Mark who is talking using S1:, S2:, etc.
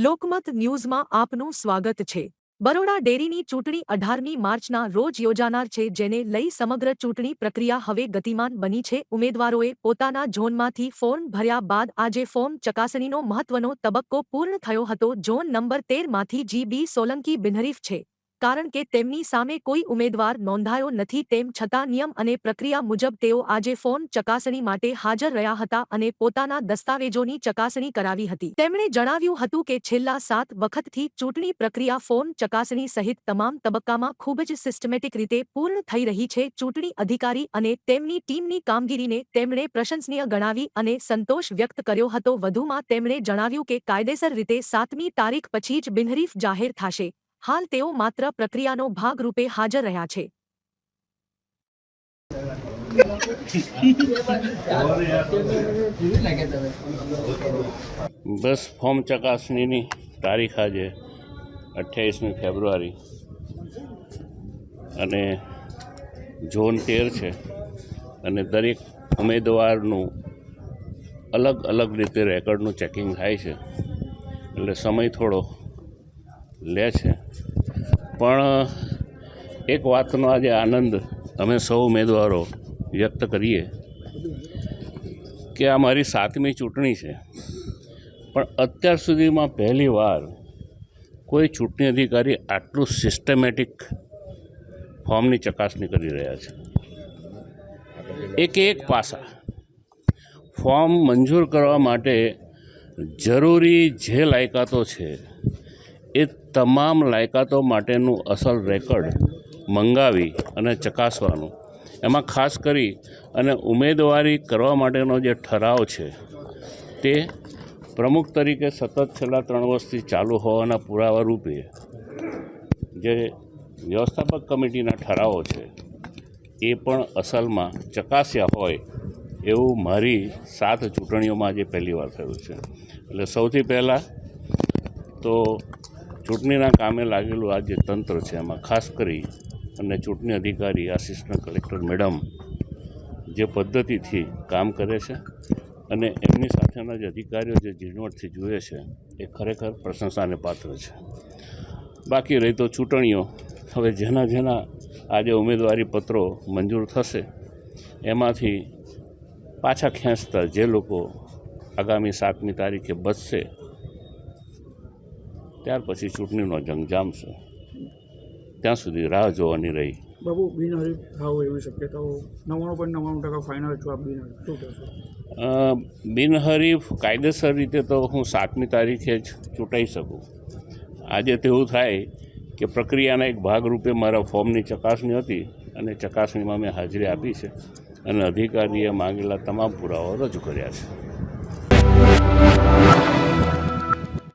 S1: લોકમત ન્યૂઝમાં આપનું સ્વાગત છે। બરોડા ડેરીની ચૂંટણી 18મી માર્ચના રોજ યોજાનાર છે, જેને લઈ સમગ્ર ચૂંટણી પ્રક્રિયા હવે ગતિમાન બની છે। ઉમેદવારોએ પોતાના ઝોનમાંથી ફોર્મ ભર્યા બાદ આજે ફોર્મ ચકાસણીનો મહત્વનો તબક્કો પૂર્ણ થયો હતો। ઝોન નંબર 13માંથી જી.બી. સોલંકી બિનહરીફ છે, કારણ કે તેમની સામે કોઈ ઉમેદવાર નોંધાયો નથી। તેમ છતાં નિયમ અને પ્રક્રિયા મુજબ તેઓ આજે ફોર્મ ચકાસણી માટે હાજર રહ્યા હતા અને પોતાના દસ્તાવેજોની ચકાસણી કરાવી હતી। તેમણે જણાવ્યું હતું કે છેલ્લા 7 વખતથી ચૂંટણી પ્રક્રિયા ફોર્મ ચકાસણી સહિત તમામ તબક્કામાં ખૂબ જ સિસ્ટમેટિક રીતે પૂર્ણ થઈ રહી છે। ચૂંટણી અધિકારી અને તેમની ટીમની કામગીરીને તેમણે પ્રશંસનીય ગણાવી અને સંતોષ વ્યક્ત કર્યો હતો। વધુમાં તેમણે જણાવ્યું કે કાયદેસર રીતે 7મી તારીખ પછી જ બિનહરીફ જાહેર થશે। હાલ તેઓ માત્ર પ્રક્રિયાનો ભાગ રૂપે હાજર રહ્યા છે।
S2: બસ ફોર્મ ચકાસણીની તારીખ આજે 28મી ફેબ્રુઆરી અને ઝોન 13 છે અને દરેક ઉમેદવારનું અલગ અલગ રીતે રેકોર્ડનું ચેકિંગ થાય છે, એટલે સમય થોડો લે છે। પણ એક વાતનો આજે આનંદ અમે સૌ ઉમેદવારો વ્યક્ત કરીએ કે આ મારી 7મી ચૂંટણી છે, પણ અત્યાર સુધીમાં પહેલીવાર કોઈ ચૂંટણી અધિકારી આટલું સિસ્ટમેટિક ફોર્મની ચકાસણી કરી રહ્યા છે। એક પાસા ફોર્મ મંજૂર કરવા માટે જરૂરી જે લાયકાતો છે એ તમામ લાયકાતો માટેનું અસલ રેકોર્ડ મંગાવી અને ચકાસવાનું, એમાં ખાસ કરી અને ઉમેદવારી કરવા માટેનો જે ઠરાવ છે તે પ્રમુખ તરીકે સતત છેલ્લા 3 વર્ષથી ચાલુ હોવાના પુરાવા રૂપે જે વ્યવસ્થાપક કમિટીના ઠરાવો છે એ પણ અસલમાં ચકાસ્યા હોય એવું મારી 7 ચૂંટણીઓમાં આજે પહેલીવાર થયું છે। એટલે સૌથી પહેલાં તો ચૂંટણીના કામે લાગેલું આ જે તંત્ર છે એમાં ખાસ કરી અને ચૂંટણી અધિકારી આસિસ્ટન્ટ કલેક્ટર મેડમ જે પદ્ધતિથી કામ કરે છે અને એમની સાથેના જે અધિકારીઓ જે ઝીણવટથી જુએ છે એ ખરેખર પ્રશંસાને પાત્ર છે। બાકી રહી તો ચૂંટણીઓ, હવે જેના આજે ઉમેદવારી પત્રો મંજૂર થશે એમાંથી પાછા ખેંચતા જે લોકો આગામી 7મી તારીખે બચશે ત્યાર પછી ચૂંટણીનો જંગ જામશે, ત્યાં સુધી રાહ જોવાની રહી।
S3: બાબુ, બિનહરીફ થાવ એવી શક્યતાઓ 99.99% ફાઇનલ છો આપ બિનહરીફ, શું કહેશો?
S2: બિનહરીફ કાયદેસર રીતે તો હું 7મી તારીખે જ ચૂંટાઈ શકું। આજે તેવું થાય કે પ્રક્રિયાના એક ભાગરૂપે મારા ફોર્મની ચકાસણી હતી અને ચકાસણીમાં મેં હાજરી આપી છે અને અધિકારીએ માંગેલા તમામ પુરાવાઓ રજૂ કર્યા છે।